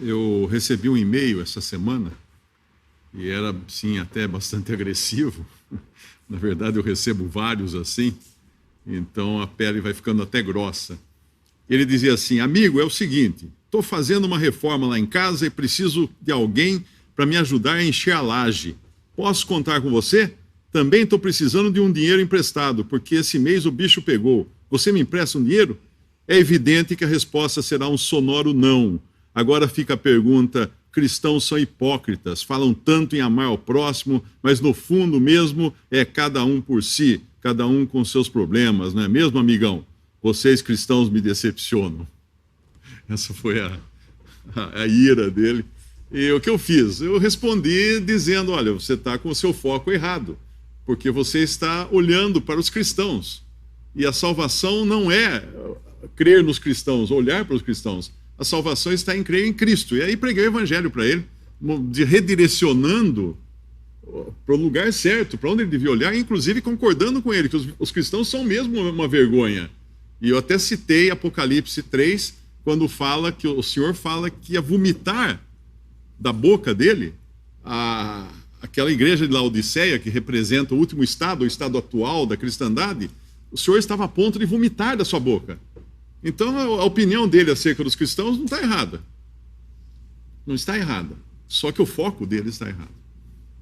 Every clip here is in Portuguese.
Eu recebi um e-mail essa semana e era, sim, até bastante agressivo. Na verdade, eu recebo vários assim, então a pele vai ficando até grossa. Ele dizia assim: amigo, é o seguinte, estou fazendo uma reforma lá em casa e preciso de alguém para me ajudar a encher a laje. Posso contar com você? Também estou precisando de um dinheiro emprestado, porque esse mês o bicho pegou. Você me empresta um dinheiro? É evidente que a resposta será um sonoro não. Agora fica a pergunta: cristãos são hipócritas, falam tanto em amar ao próximo, mas no fundo mesmo é cada um por si, cada um com seus problemas, não é mesmo, amigão? Vocês cristãos me decepcionam. Essa foi a ira dele. E o que eu fiz? Eu respondi dizendo: olha, você está com o seu foco errado, porque você está olhando para os cristãos. E a salvação não é crer nos cristãos, olhar para os cristãos. A salvação está em crer em Cristo. E aí preguei o evangelho para ele, redirecionando para o lugar certo, para onde ele devia olhar, inclusive concordando com ele, que os cristãos são mesmo uma vergonha. E eu até citei Apocalipse 3, quando fala que o Senhor fala que ia vomitar da boca dele aquela igreja de Laodiceia, que representa o último estado, o estado atual da cristandade. O Senhor estava a ponto de vomitar da sua boca. Então a opinião dele acerca dos cristãos não está errada. Não está errada. Só que o foco dele está errado.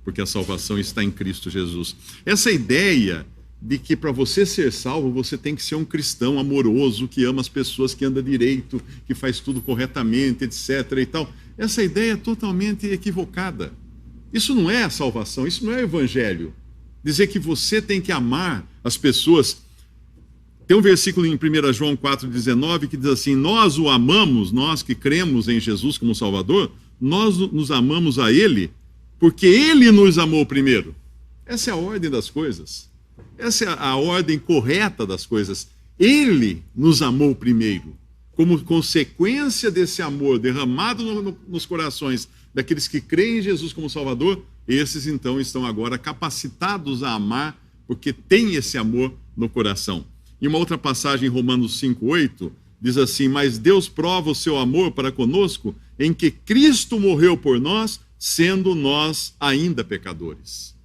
Porque a salvação está em Cristo Jesus. Essa ideia de que para você ser salvo, você tem que ser um cristão amoroso, que ama as pessoas, que anda direito, que faz tudo corretamente, etc. e tal. Essa ideia é totalmente equivocada. Isso não é a salvação, isso não é o evangelho. Dizer que você tem que amar as pessoas. Tem um versículo em 1 João 4,19 que diz assim: nós o amamos, nós que cremos em Jesus como Salvador, nós nos amamos a Ele, porque Ele nos amou primeiro. Essa é a ordem das coisas. Essa é a ordem correta das coisas. Ele nos amou primeiro. Como consequência desse amor derramado nos corações daqueles que creem em Jesus como Salvador, esses então estão agora capacitados a amar, porque tem esse amor no coração. E uma outra passagem em Romanos 5,8 diz assim: mas Deus prova o seu amor para conosco em que Cristo morreu por nós, sendo nós ainda pecadores.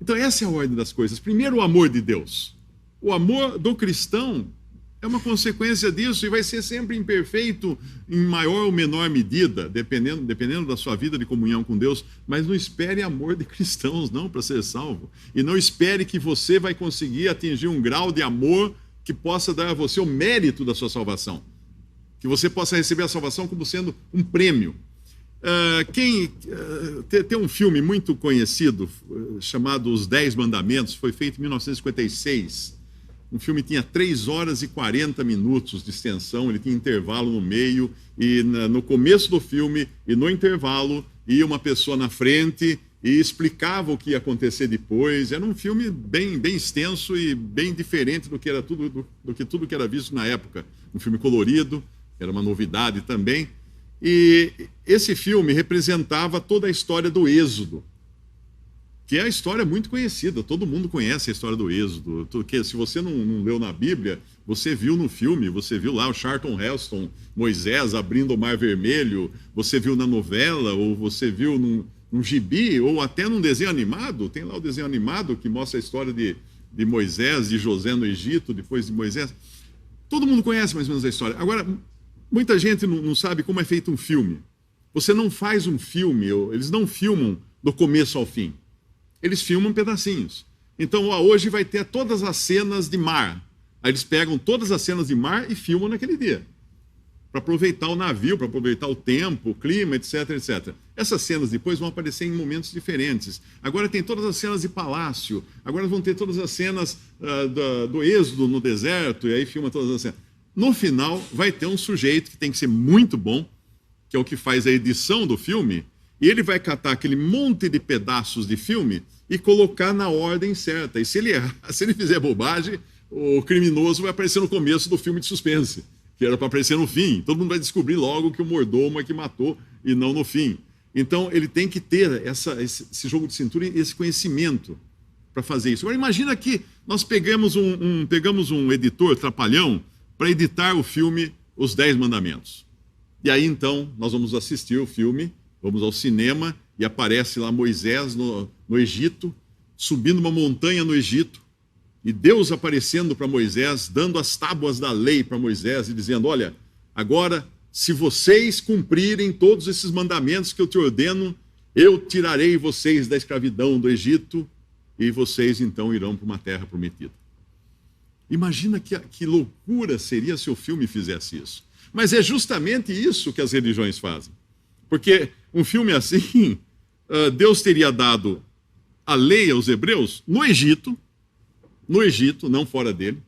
Então essa é a ordem das coisas. Primeiro, o amor de Deus. O amor do cristão é uma consequência disso e vai ser sempre imperfeito em maior ou menor medida, dependendo da sua vida de comunhão com Deus. Mas não espere amor de cristãos, não, para ser salvo. E não espere que você vai conseguir atingir um grau de amor que possa dar a você o mérito da sua salvação. Que você possa receber a salvação como sendo um prêmio. Tem um filme muito conhecido chamado Os 10 Mandamentos, foi feito em 1956. Um filme tinha 3 horas e 40 minutos de extensão, ele tinha intervalo no meio, e no começo do filme e no intervalo ia uma pessoa na frente e explicava o que ia acontecer depois. Era um filme bem extenso e bem diferente do que era tudo que era visto na época. Um filme colorido, era uma novidade também. E esse filme representava toda a história do Êxodo, que é a história muito conhecida, todo mundo conhece a história do Êxodo. Porque se você não leu na Bíblia, você viu no filme, você viu lá o Charlton Heston, Moisés abrindo o Mar Vermelho, você viu na novela, ou você viu num gibi, ou até num desenho animado. Tem lá o desenho animado que mostra a história de Moisés, de José no Egito, depois de Moisés. Todo mundo conhece mais ou menos a história. Agora, muita gente não sabe como é feito um filme. Você não faz um filme, eles não filmam do começo ao fim. Eles filmam pedacinhos. Então, hoje vai ter todas as cenas de mar. Aí eles pegam todas as cenas de mar e filmam naquele dia. Para aproveitar o navio, para aproveitar o tempo, o clima, etc, etc. Essas cenas depois vão aparecer em momentos diferentes. Agora tem todas as cenas de palácio. Agora vão ter todas as cenas do êxodo no deserto. E aí filma todas as cenas. No final, vai ter um sujeito que tem que ser muito bom, que é o que faz a edição do filme, e ele vai catar aquele monte de pedaços de filme e colocar na ordem certa. E se ele fizer bobagem, o criminoso vai aparecer no começo do filme de suspense, que era para aparecer no fim. Todo mundo vai descobrir logo que o mordomo é que matou e não no fim. Então, ele tem que ter esse jogo de cintura e esse conhecimento para fazer isso. Agora, imagina que nós pegamos um editor trapalhão para editar o filme Os 10 Mandamentos. E aí então nós vamos assistir o filme, vamos ao cinema e aparece lá Moisés no Egito, subindo uma montanha no Egito, e Deus aparecendo para Moisés, dando as tábuas da lei para Moisés e dizendo: olha, agora se vocês cumprirem todos esses mandamentos que eu te ordeno, eu tirarei vocês da escravidão do Egito e vocês então irão para uma terra prometida. Imagina que loucura seria se o filme fizesse isso. Mas é justamente isso que as religiões fazem. Porque um filme assim, Deus teria dado a lei aos hebreus no Egito, não fora dele,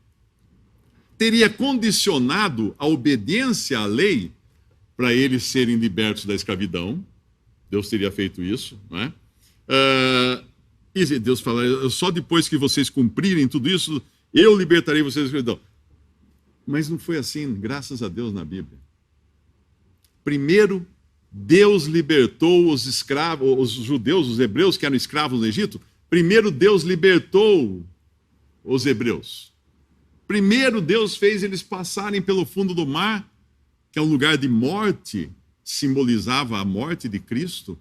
teria condicionado a obediência à lei para eles serem libertos da escravidão. Deus teria feito isso, não é? E Deus fala: só depois que vocês cumprirem tudo isso, eu libertarei vocês da escravidão. Mas não foi assim, graças a Deus, na Bíblia. Primeiro, Deus libertou os escravos, os judeus, os hebreus que eram escravos no Egito. Primeiro, Deus libertou os hebreus. Primeiro, Deus fez eles passarem pelo fundo do mar, que é um lugar de morte, simbolizava a morte de Cristo,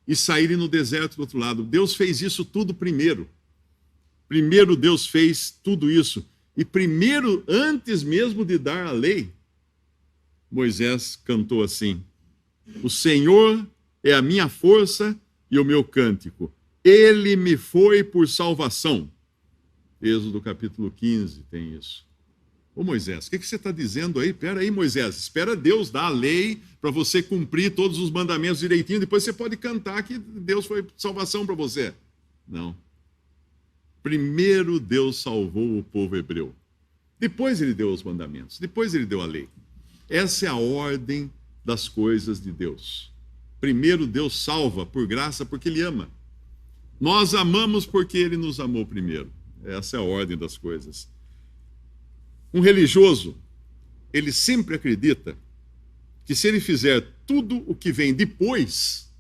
e saírem no deserto do outro lado. Deus fez isso tudo primeiro. Primeiro Deus fez tudo isso. E primeiro, antes mesmo de dar a lei, Moisés cantou assim: o Senhor é a minha força e o meu cântico. Ele me foi por salvação. Êxodo capítulo 15 tem isso. Ô Moisés, o que você está dizendo aí? Espera aí, Moisés, espera Deus dar a lei para você cumprir todos os mandamentos direitinho, depois você pode cantar que Deus foi salvação para você. Não. Primeiro Deus salvou o povo hebreu. Depois ele deu os mandamentos, depois ele deu a lei. Essa é a ordem das coisas de Deus. Primeiro Deus salva por graça, porque ele ama. Nós amamos porque ele nos amou primeiro. Essa é a ordem das coisas. Um religioso, ele sempre acredita que se ele fizer tudo o que vem depois,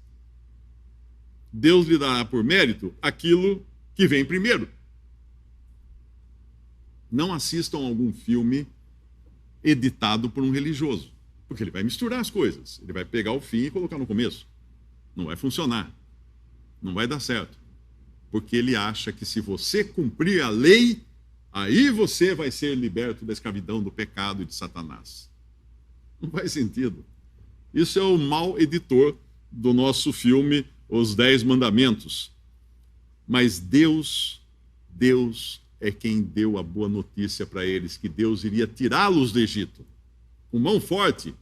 Deus lhe dará por mérito aquilo que vem primeiro. Não assistam a algum filme editado por um religioso, porque ele vai misturar as coisas. Ele vai pegar o fim e colocar no começo. Não vai funcionar. Não vai dar certo. Porque ele acha que se você cumprir a lei, aí você vai ser liberto da escravidão, do pecado e de Satanás. Não faz sentido. Isso é o mau editor do nosso filme Os 10 Mandamentos. Mas Deus é quem deu a boa notícia para eles, que Deus iria tirá-los do Egito, com mão forte.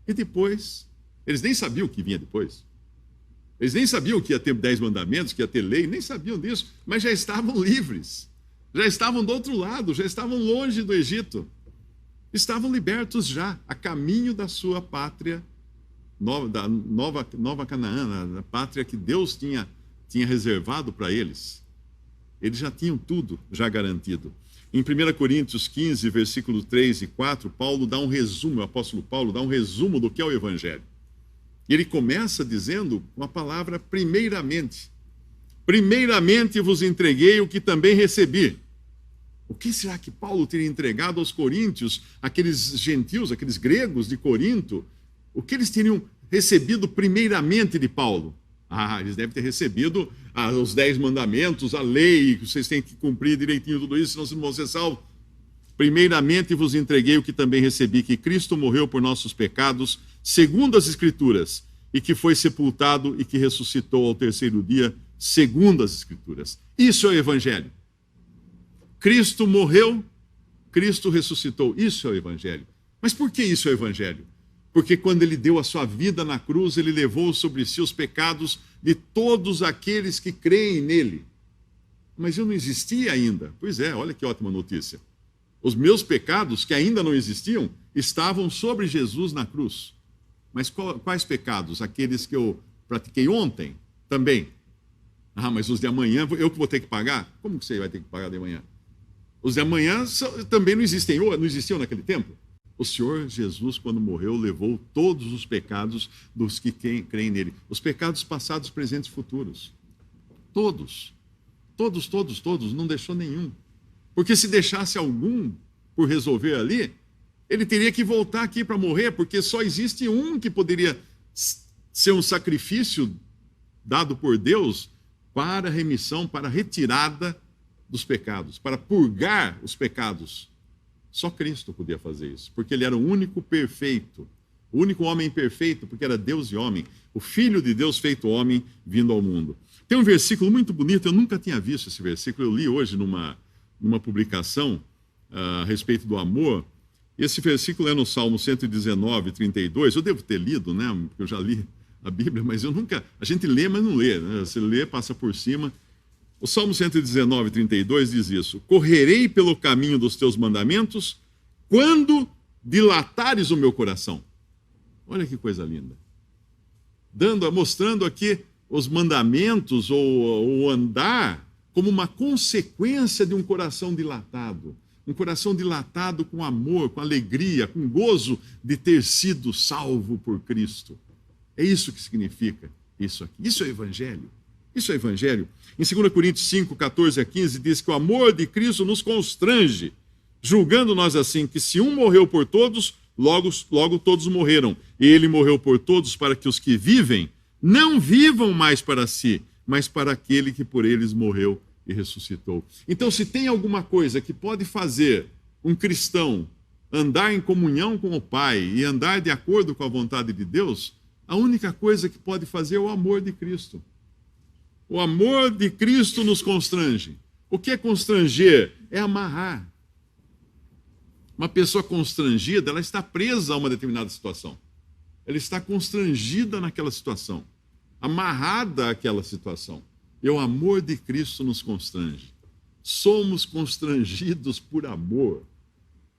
E depois, eles nem sabiam o que vinha depois. Eles nem sabiam que ia ter 10 mandamentos, que ia ter lei, nem sabiam disso, mas já estavam livres. Já estavam do outro lado, já estavam longe do Egito. Estavam libertos já, a caminho da sua pátria, da nova Canaã, da pátria que Deus tinha reservado para eles. Eles já tinham tudo já garantido. Em 1 Coríntios 15, versículo 3 e 4, Paulo dá um resumo, o apóstolo Paulo dá um resumo do que é o Evangelho. E ele começa dizendo uma palavra primeiramente. Primeiramente vos entreguei o que também recebi. O que será que Paulo teria entregado aos coríntios, aqueles gentios, aqueles gregos de Corinto? O que eles teriam recebido primeiramente de Paulo? Eles devem ter recebido os 10 mandamentos, a lei, que vocês têm que cumprir direitinho tudo isso, senão vocês não vão ser salvos. Primeiramente vos entreguei o que também recebi, que Cristo morreu por nossos pecados, segundo as Escrituras, e que foi sepultado e que ressuscitou ao terceiro dia, segundo as Escrituras. Isso é o Evangelho. Cristo morreu, Cristo ressuscitou. Isso é o Evangelho. Mas por que isso é o Evangelho? Porque quando ele deu a sua vida na cruz, ele levou sobre si os pecados de todos aqueles que creem nele. Mas eu não existia ainda. Pois é, olha que ótima notícia. Os meus pecados, que ainda não existiam, estavam sobre Jesus na cruz. Mas quais pecados? Aqueles que eu pratiquei ontem também. Mas os de amanhã, eu que vou ter que pagar? Como que você vai ter que pagar de amanhã? Os de amanhã também não existiam naquele tempo. O Senhor Jesus, quando morreu, levou todos os pecados dos que creem nele. Os pecados passados, presentes e futuros. Todos. Todos. Não deixou nenhum. Porque se deixasse algum por resolver ali, Ele teria que voltar aqui para morrer, porque só existe um que poderia ser um sacrifício dado por Deus para remissão, para retirada dos pecados, para purgar os pecados. Só Cristo podia fazer isso, porque ele era o único perfeito, o único homem perfeito, porque era Deus e homem, o Filho de Deus feito homem vindo ao mundo. Tem um versículo muito bonito, eu nunca tinha visto esse versículo, eu li hoje numa publicação a respeito do amor. Esse versículo é no Salmo 119, 32, eu devo ter lido, né, porque eu já li a Bíblia, mas eu nunca, a gente lê, mas não lê, né? Você lê, passa por cima. O Salmo 119, 32 diz isso: correrei pelo caminho dos teus mandamentos quando dilatares o meu coração. Olha que coisa linda. Mostrando aqui os mandamentos ou andar como uma consequência de um coração dilatado. Um coração dilatado com amor, com alegria, com gozo de ter sido salvo por Cristo. É isso que significa isso aqui. Isso é Evangelho. Isso é Evangelho. Em 2 Coríntios 5, 14 a 15, diz que o amor de Cristo nos constrange, julgando nós assim, que se um morreu por todos, logo todos morreram. E ele morreu por todos para que os que vivem não vivam mais para si, mas para aquele que por eles morreu e ressuscitou. Então, se tem alguma coisa que pode fazer um cristão andar em comunhão com o Pai e andar de acordo com a vontade de Deus, a única coisa que pode fazer é o amor de Cristo. O amor de Cristo nos constrange. O que é constranger? É amarrar. Uma pessoa constrangida, ela está presa a uma determinada situação. Ela está constrangida naquela situação, amarrada àquela situação. E o amor de Cristo nos constrange. Somos constrangidos por amor.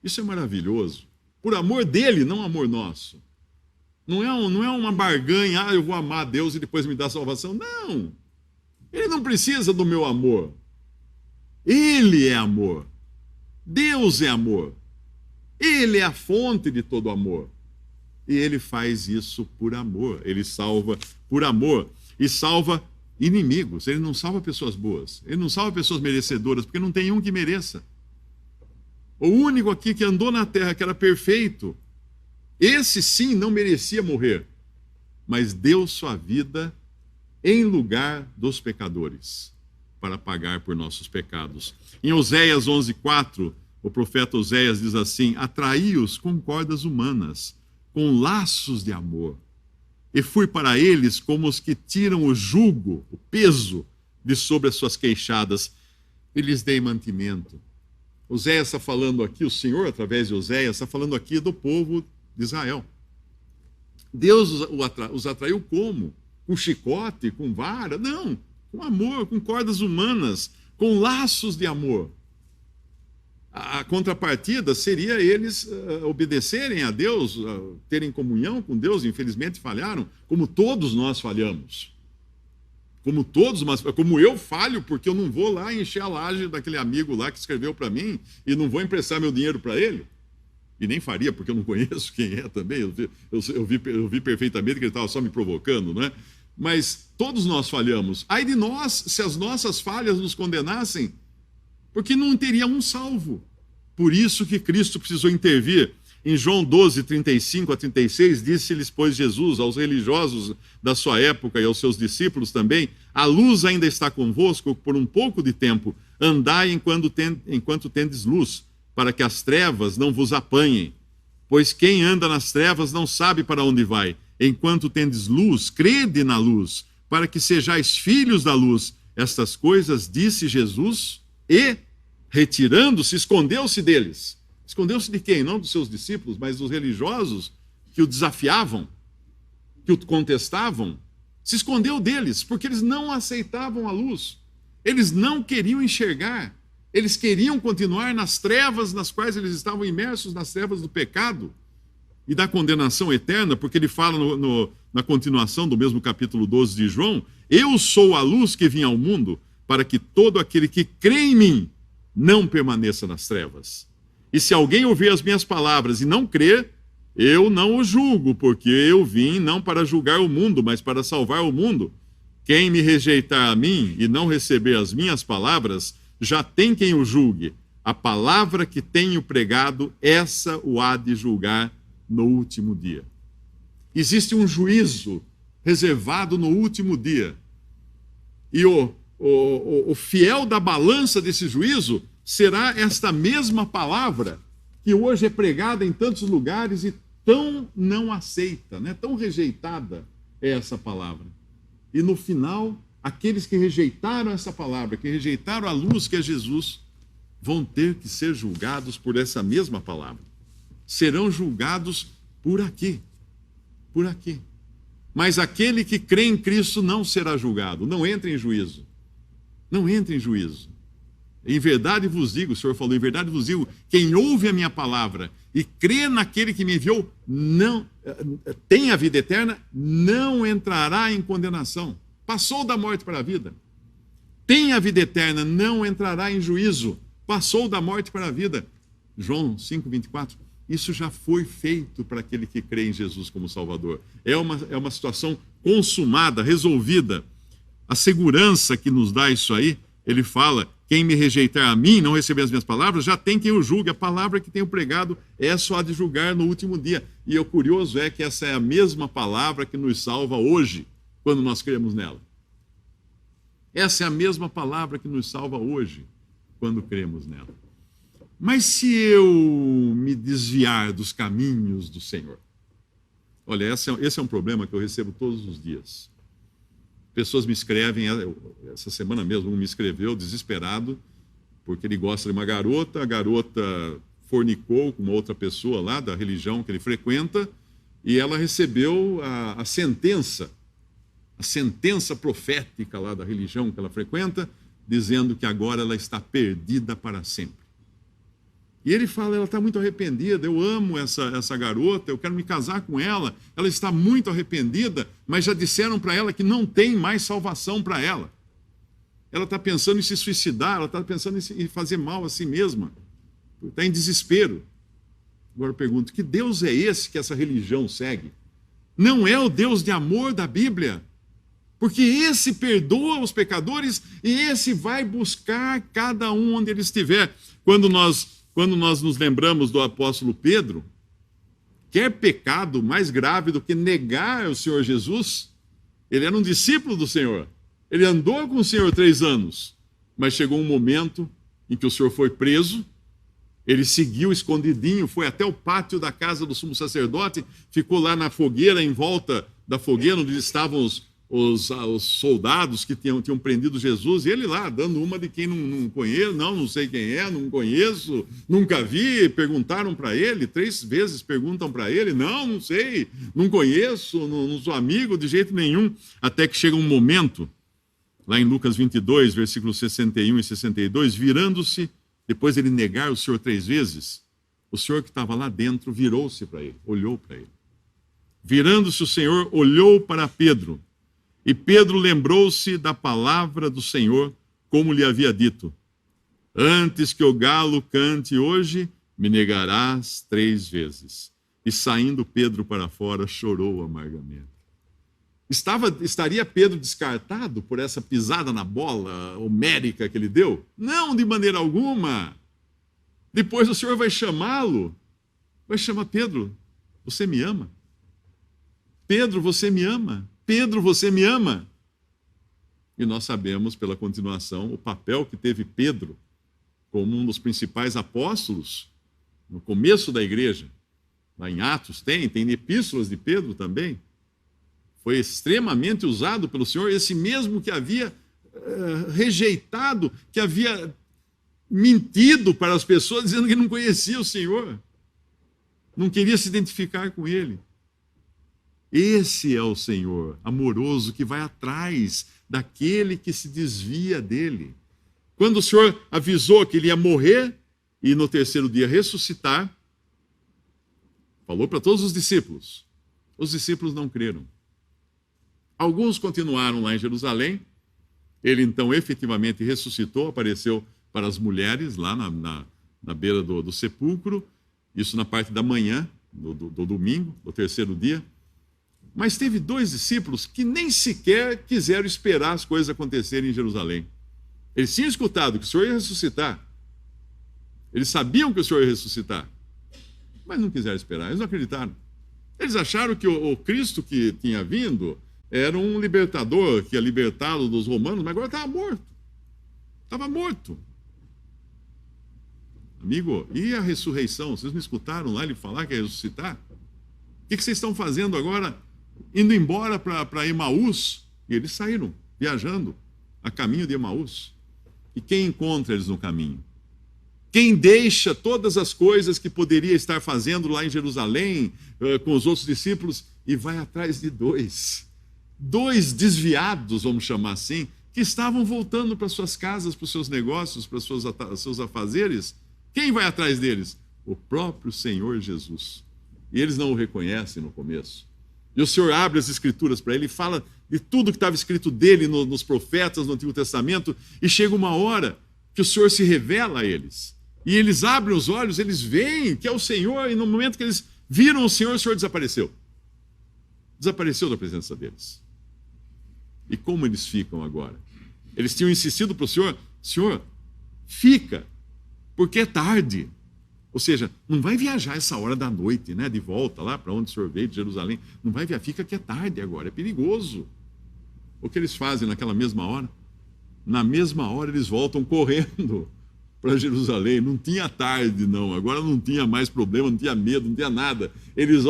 Isso é maravilhoso. Por amor dele, não amor nosso. Não é uma barganha, eu vou amar a Deus e depois me dá salvação. Não. Ele não precisa do meu amor. Ele é amor. Deus é amor. Ele é a fonte de todo amor. E ele faz isso por amor. Ele salva por amor. E salva inimigos. Ele não salva pessoas boas. Ele não salva pessoas merecedoras, porque não tem um que mereça. O único aqui que andou na terra, que era perfeito, esse sim não merecia morrer, mas deu sua vida em lugar dos pecadores, para pagar por nossos pecados. Em Oséias 11:4, o profeta Oséias diz assim: atraí-os com cordas humanas, com laços de amor, e fui para eles como os que tiram o jugo, o peso de sobre as suas queixadas, e lhes dei mantimento. Oséias está falando aqui, o Senhor, através de Oséias, está falando aqui do povo de Israel. Deus os atraiu como? Com chicote, com vara? Não, com amor, com cordas humanas, com laços de amor. A contrapartida seria eles obedecerem a Deus, terem comunhão com Deus. Infelizmente falharam, como todos nós falhamos. Como todos, mas como eu falho, porque eu não vou lá encher a laje daquele amigo lá que escreveu para mim e não vou emprestar meu dinheiro para ele. E nem faria, porque eu não conheço quem é também. Eu vi perfeitamente que ele estava só me provocando, não é? Mas todos nós falhamos. Ai de nós, se as nossas falhas nos condenassem, porque não teria um salvo. Por isso que Cristo precisou intervir. Em João 12, 35 a 36, disse-lhes, pois, Jesus aos religiosos da sua época e aos seus discípulos também: a luz ainda está convosco por um pouco de tempo. Andai enquanto tendes luz, para que as trevas não vos apanhem. Pois quem anda nas trevas não sabe para onde vai. Enquanto tendes luz, crede na luz, para que sejais filhos da luz. Estas coisas disse Jesus e, retirando-se, escondeu-se deles. Escondeu-se de quem? Não dos seus discípulos, mas dos religiosos que o desafiavam, que o contestavam. Se escondeu deles, porque eles não aceitavam a luz. Eles não queriam enxergar. Eles queriam continuar nas trevas nas quais eles estavam imersos, nas trevas do pecado e da condenação eterna, porque ele fala na continuação do mesmo capítulo 12 de João: eu sou a luz que vim ao mundo, para que todo aquele que crê em mim não permaneça nas trevas. E se alguém ouvir as minhas palavras e não crer, eu não o julgo, porque eu vim não para julgar o mundo, mas para salvar o mundo. Quem me rejeitar a mim e não receber as minhas palavras, já tem quem o julgue. A palavra que tenho pregado, essa o há de julgar no último dia. Existe um juízo reservado no último dia. E o fiel da balança desse juízo será esta mesma palavra que hoje é pregada em tantos lugares e tão não aceita, né? Tão rejeitada é essa palavra. E no final, aqueles que rejeitaram essa palavra, que rejeitaram a luz que é Jesus, vão ter que ser julgados por essa mesma palavra. Serão julgados por aqui. Por aqui. Mas aquele que crê em Cristo não será julgado, não entra em juízo. Não entra em juízo. Em verdade vos digo, o Senhor falou, em verdade vos digo, quem ouve a minha palavra e crê naquele que me enviou, não tem a vida eterna, não entrará em condenação. Passou da morte para a vida. Tem a vida eterna, não entrará em juízo. Passou da morte para a vida. João 5,24. Isso já foi feito para aquele que crê em Jesus como Salvador. É uma situação consumada, resolvida. A segurança que nos dá isso aí, ele fala, quem me rejeitar a mim, não receber as minhas palavras, já tem quem o julgue. A palavra que tenho pregado é só a de julgar no último dia. E o curioso é que essa é a mesma palavra que nos salva hoje, quando nós cremos nela. Essa é a mesma palavra que nos salva hoje, quando cremos nela. Mas se eu me desviar dos caminhos do Senhor? Olha, esse é um problema que eu recebo todos os dias. Pessoas me escrevem, essa semana mesmo, um me escreveu desesperado, porque ele gosta de uma garota, a garota fornicou com uma outra pessoa lá da religião que ele frequenta, e ela recebeu a sentença profética lá da religião que ela frequenta, dizendo que agora ela está perdida para sempre. E ele fala, ela está muito arrependida, eu amo essa garota, eu quero me casar com ela está muito arrependida, mas já disseram para ela que não tem mais salvação para ela. Ela está pensando em se suicidar, ela está pensando em fazer mal a si mesma, está em desespero. Agora eu pergunto, que Deus é esse que essa religião segue? Não é o Deus de amor da Bíblia, porque esse perdoa os pecadores e esse vai buscar cada um onde ele estiver. Quando nós nos lembramos do apóstolo Pedro, quer pecado mais grave do que negar o Senhor Jesus? Ele era um discípulo do Senhor. Ele andou com o Senhor 3 anos. Mas chegou um momento em que o Senhor foi preso. Ele seguiu escondidinho, foi até o pátio da casa do sumo sacerdote, ficou lá na fogueira, em volta da fogueira, onde estavam os soldados que tinham prendido Jesus, e ele lá, dando uma de quem não conheço, não sei quem é, não conheço, nunca vi. Perguntaram para ele, 3 vezes perguntam para ele, não sei, não conheço, não sou amigo de jeito nenhum, até que chega um momento, lá em Lucas 22, versículos 61 e 62, virando-se, depois de ele negar o Senhor 3 vezes, o Senhor que estava lá dentro virou-se para ele, olhou para ele. Virando-se o Senhor, olhou para Pedro, e Pedro lembrou-se da palavra do Senhor, como lhe havia dito, antes que o galo cante hoje, me negarás 3 vezes. E saindo Pedro para fora, chorou amargamente. Estaria Pedro descartado por essa pisada na bola homérica que ele deu? Não, de maneira alguma. Depois o Senhor vai chamá-lo, vai chamar Pedro, você me ama? Pedro, você me ama? Pedro, você me ama? E nós sabemos, pela continuação, o papel que teve Pedro como um dos principais apóstolos no começo da igreja. Lá em Atos tem epístolas de Pedro também. Foi extremamente usado pelo Senhor, esse mesmo que havia rejeitado, que havia mentido para as pessoas, dizendo que não conhecia o Senhor, não queria se identificar com ele. Esse é o Senhor amoroso que vai atrás daquele que se desvia dele. Quando o Senhor avisou que ele ia morrer e no 3º dia ressuscitar, falou para todos os discípulos. Os discípulos não creram. Alguns continuaram lá em Jerusalém. Ele então efetivamente ressuscitou, apareceu para as mulheres lá na beira do sepulcro, isso na parte da manhã, do domingo, do 3º dia. Mas teve 2 discípulos que nem sequer quiseram esperar as coisas acontecerem em Jerusalém. Eles tinham escutado que o Senhor ia ressuscitar. Eles sabiam que o Senhor ia ressuscitar, mas não quiseram esperar, eles não acreditaram. Eles acharam que o Cristo que tinha vindo era um libertador, que ia libertá-lo dos romanos, mas agora estava morto. Estava morto. Amigo, e a ressurreição? Vocês não escutaram lá ele falar que ia ressuscitar? O que vocês estão fazendo agora, indo embora para Emaús? E eles saíram, viajando, a caminho de Emaús. E quem encontra eles no caminho? Quem deixa todas as coisas que poderia estar fazendo lá em Jerusalém, com os outros discípulos, e vai atrás de dois desviados, vamos chamar assim, que estavam voltando para suas casas, para os seus negócios, para os seus afazeres. Quem vai atrás deles? O próprio Senhor Jesus. E eles não o reconhecem no começo. E o Senhor abre as Escrituras para ele e fala de tudo que estava escrito dele nos profetas, no Antigo Testamento, e chega uma hora que o Senhor se revela a eles. E eles abrem os olhos, eles veem que é o Senhor, e no momento que eles viram o Senhor desapareceu. Desapareceu da presença deles. E como eles ficam agora? Eles tinham insistido para o Senhor: Senhor, fica, porque é tarde. Ou seja, não vai viajar essa hora da noite, né, de volta lá para onde o Senhor veio, de Jerusalém. Não vai viajar, fica que é tarde agora, é perigoso. O que eles fazem naquela mesma hora? Na mesma hora eles voltam correndo para Jerusalém. Não tinha tarde, não. Agora não tinha mais problema, não tinha medo, não tinha nada. Eles,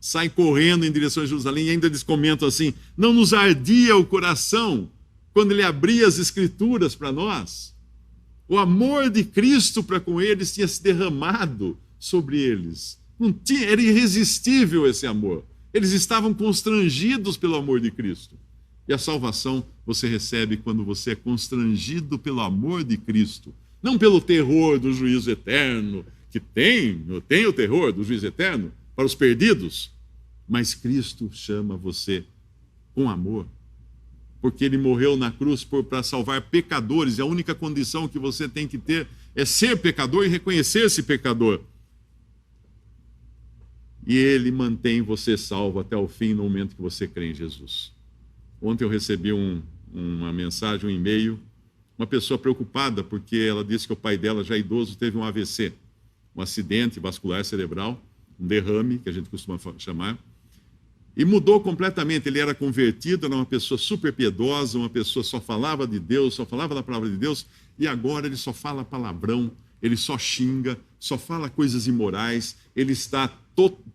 saem correndo em direção a Jerusalém e ainda eles comentam assim: não nos ardia o coração quando ele abria as Escrituras para nós? O amor de Cristo para com eles tinha se derramado sobre eles. Era irresistível esse amor. Eles estavam constrangidos pelo amor de Cristo. E a salvação você recebe quando você é constrangido pelo amor de Cristo. Não pelo terror do juízo eterno, que tem o terror do juízo eterno para os perdidos. Mas Cristo chama você com amor. Porque ele morreu na cruz para salvar pecadores, e a única condição que você tem que ter é ser pecador e reconhecer-se pecador. E ele mantém você salvo até o fim, no momento que você crê em Jesus. Ontem eu recebi uma mensagem, um e-mail, uma pessoa preocupada, porque ela disse que o pai dela, já idoso, teve um AVC, um acidente vascular cerebral, um derrame, que a gente costuma chamar, e mudou completamente. Ele era convertido, era uma pessoa super piedosa, uma pessoa que só falava de Deus, só falava da palavra de Deus, e agora ele só fala palavrão, ele só xinga, só fala coisas imorais, ele está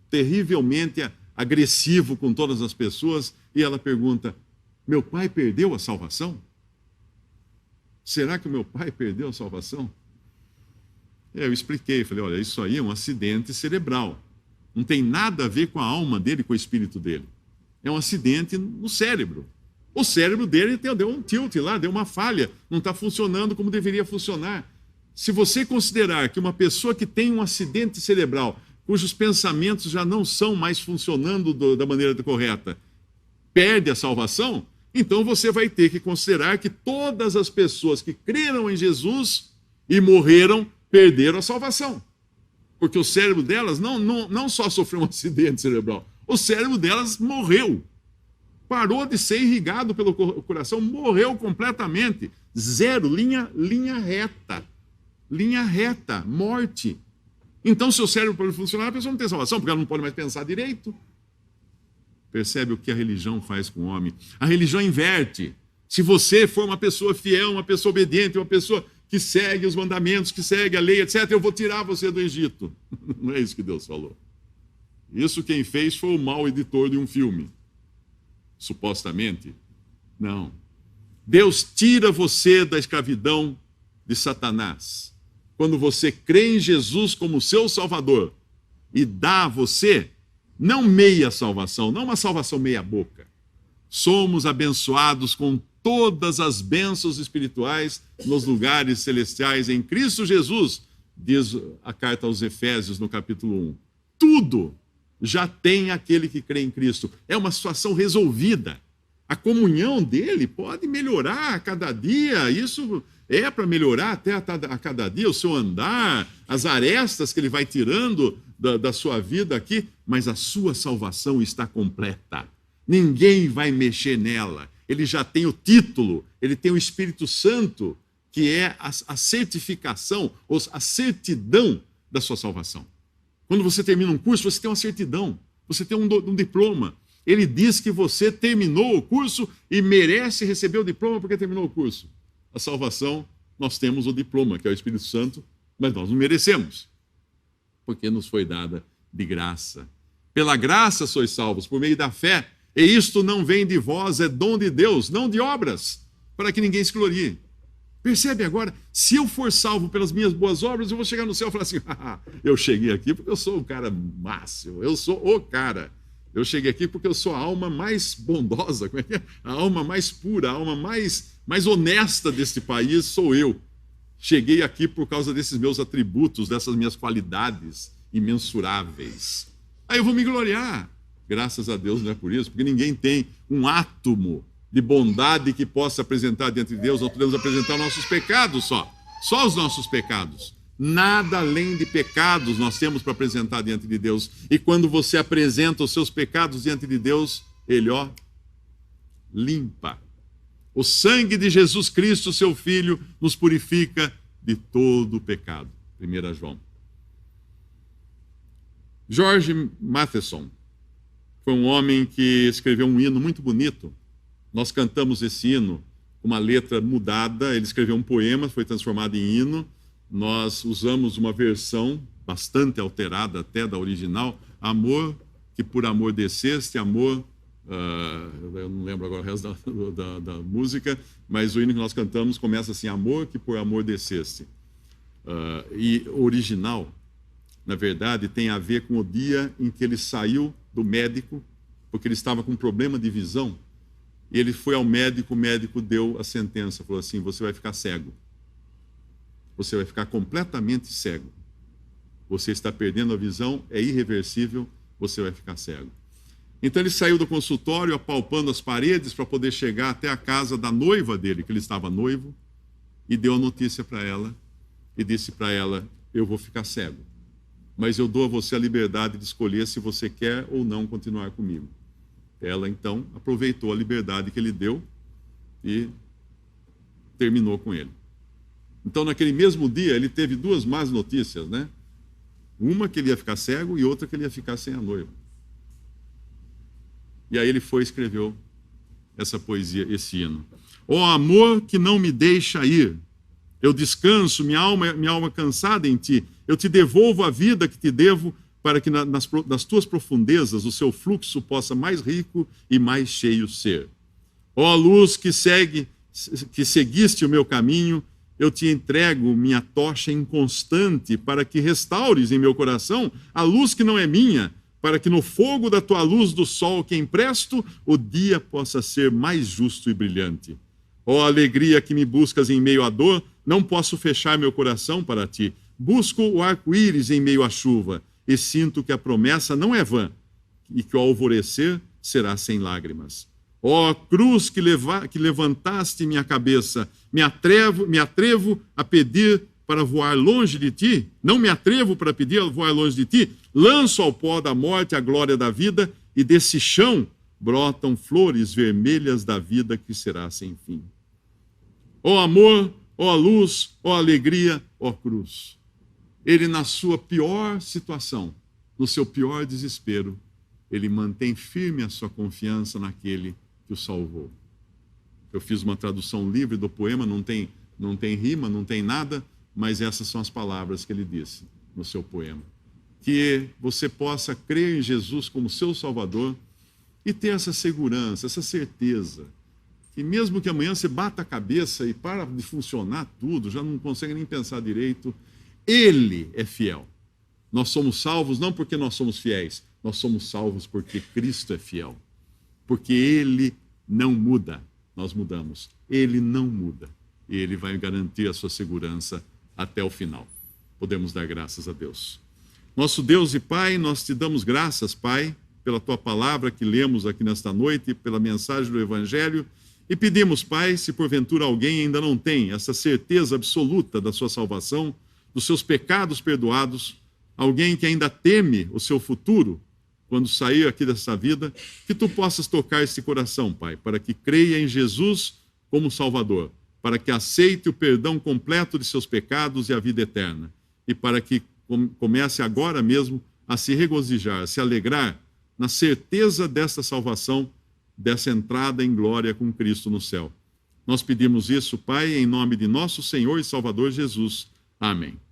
terrivelmente agressivo com todas as pessoas, e ela pergunta: meu pai perdeu a salvação? Será que o meu pai perdeu a salvação? Eu expliquei, falei: olha, isso aí é um acidente cerebral. Não tem nada a ver com a alma dele, com o espírito dele. É um acidente no cérebro. O cérebro dele deu um tilt lá, deu uma falha. Não está funcionando como deveria funcionar. Se você considerar que uma pessoa que tem um acidente cerebral, cujos pensamentos já não são mais funcionando da maneira correta, perde a salvação, então você vai ter que considerar que todas as pessoas que creram em Jesus e morreram, perderam a salvação. Porque o cérebro delas não só sofreu um acidente cerebral, o cérebro delas morreu. Parou de ser irrigado pelo coração, morreu completamente. Zero, linha reta. Linha reta, morte. Então, se o cérebro pode funcionar, a pessoa não tem salvação, porque ela não pode mais pensar direito. Percebe o que a religião faz com o homem? A religião inverte. Se você for uma pessoa fiel, uma pessoa obediente, uma pessoa que segue os mandamentos, que segue a lei, etc., eu vou tirar você do Egito. Não é isso que Deus falou. Isso quem fez foi o mau editor de um filme. Supostamente. Não. Deus tira você da escravidão de Satanás. Quando você crê em Jesus como seu Salvador e dá a você, não meia salvação, não uma salvação meia boca. Somos abençoados com todas as bênçãos espirituais nos lugares celestiais em Cristo Jesus, diz a carta aos Efésios no capítulo 1. Tudo já tem aquele que crê em Cristo. É uma situação resolvida. A comunhão dele pode melhorar a cada dia, isso é para melhorar até a cada dia, o seu andar, as arestas que ele vai tirando da sua vida aqui, mas a sua salvação está completa. Ninguém vai mexer nela. Ele já tem o título, ele tem o Espírito Santo, que é a certificação, ou a certidão da sua salvação. Quando você termina um curso, você tem uma certidão, você tem um diploma. Ele diz que você terminou o curso e merece receber o diploma porque terminou o curso. A salvação, nós temos o diploma, que é o Espírito Santo, mas nós não merecemos, porque nos foi dada de graça. Pela graça sois salvos, por meio da fé, e isto não vem de vós, é dom de Deus, não de obras, para que ninguém se glorie. Percebe agora? Se eu for salvo pelas minhas boas obras, eu vou chegar no céu e falar assim, eu cheguei aqui porque eu sou o cara máximo, eu sou o cara. Eu cheguei aqui porque eu sou a alma mais bondosa, como é que é? A alma mais pura, a alma mais honesta deste país sou eu. Cheguei aqui por causa desses meus atributos, dessas minhas qualidades imensuráveis. Aí eu vou me gloriar. Graças a Deus não é por isso, porque ninguém tem um átomo de bondade que possa apresentar diante de Deus. Nós podemos apresentar nossos pecados só os nossos pecados. Nada além de pecados nós temos para apresentar diante de Deus. E quando você apresenta os seus pecados diante de Deus, Ele, limpa. O sangue de Jesus Cristo, seu Filho, nos purifica de todo o pecado. 1 João. George Matheson foi um homem que escreveu um hino muito bonito. Nós cantamos esse hino com uma letra mudada. Ele escreveu um poema, foi transformado em hino. Nós usamos uma versão bastante alterada até da original. Amor, que por amor desceste, amor... eu não lembro agora o resto da música, mas o hino que nós cantamos começa assim, amor, que por amor desceste. E o original, na verdade, tem a ver com o dia em que ele saiu do médico, porque ele estava com um problema de visão, e ele foi ao médico, o médico deu a sentença, falou assim, você vai ficar cego. Você vai ficar completamente cego. Você está perdendo a visão, é irreversível, você vai ficar cego. Então ele saiu do consultório, apalpando as paredes para poder chegar até a casa da noiva dele, que ele estava noivo, e deu a notícia para ela, e disse para ela, eu vou ficar cego, mas eu dou a você a liberdade de escolher se você quer ou não continuar comigo. Ela, então, aproveitou a liberdade que ele deu e terminou com ele. Então, naquele mesmo dia, ele teve duas más notícias, né? Uma que ele ia ficar cego e outra que ele ia ficar sem a noiva. E aí ele foi e escreveu essa poesia, esse hino. Ó amor que não me deixa ir, eu descanso, minha alma cansada em ti, eu te devolvo a vida que te devo, para que nas tuas profundezas o seu fluxo possa mais rico e mais cheio ser. Ó luz que seguiste o meu caminho, eu te entrego minha tocha inconstante, para que restaures em meu coração a luz que não é minha, para que no fogo da tua luz do sol que empresto, o dia possa ser mais justo e brilhante. Ó alegria que me buscas em meio à dor, não posso fechar meu coração para ti. Busco o arco-íris em meio à chuva, e sinto que a promessa não é vã, e que o alvorecer será sem lágrimas. Ó cruz que levantaste minha cabeça, me atrevo a pedir para voar longe de ti, não me atrevo para pedir a voar longe de ti, lanço ao pó da morte a glória da vida, e desse chão brotam flores vermelhas da vida que será sem fim. Ó amor, ó luz, ó alegria, ó cruz. Ele, na sua pior situação, no seu pior desespero, ele mantém firme a sua confiança naquele que o salvou. Eu fiz uma tradução livre do poema, não tem rima, não tem nada, mas essas são as palavras que ele disse no seu poema. Que você possa crer em Jesus como seu Salvador e ter essa segurança, essa certeza, que mesmo que amanhã você bata a cabeça e para de funcionar tudo, já não consegue nem pensar direito, Ele é fiel. Nós somos salvos não porque nós somos fiéis, nós somos salvos porque Cristo é fiel. Porque Ele não muda, nós mudamos. Ele não muda. E Ele vai garantir a sua segurança até o final. Podemos dar graças a Deus. Nosso Deus e Pai, nós te damos graças, Pai, pela Tua palavra que lemos aqui nesta noite, pela mensagem do Evangelho, e pedimos, Pai, se porventura alguém ainda não tem essa certeza absoluta da sua salvação, dos seus pecados perdoados, alguém que ainda teme o seu futuro, quando sair aqui dessa vida, que Tu possas tocar esse coração, Pai, para que creia em Jesus como Salvador, para que aceite o perdão completo de seus pecados e a vida eterna, e para que comece agora mesmo a se regozijar, a se alegrar na certeza desta salvação, dessa entrada em glória com Cristo no céu. Nós pedimos isso, Pai, em nome de nosso Senhor e Salvador Jesus. Amém.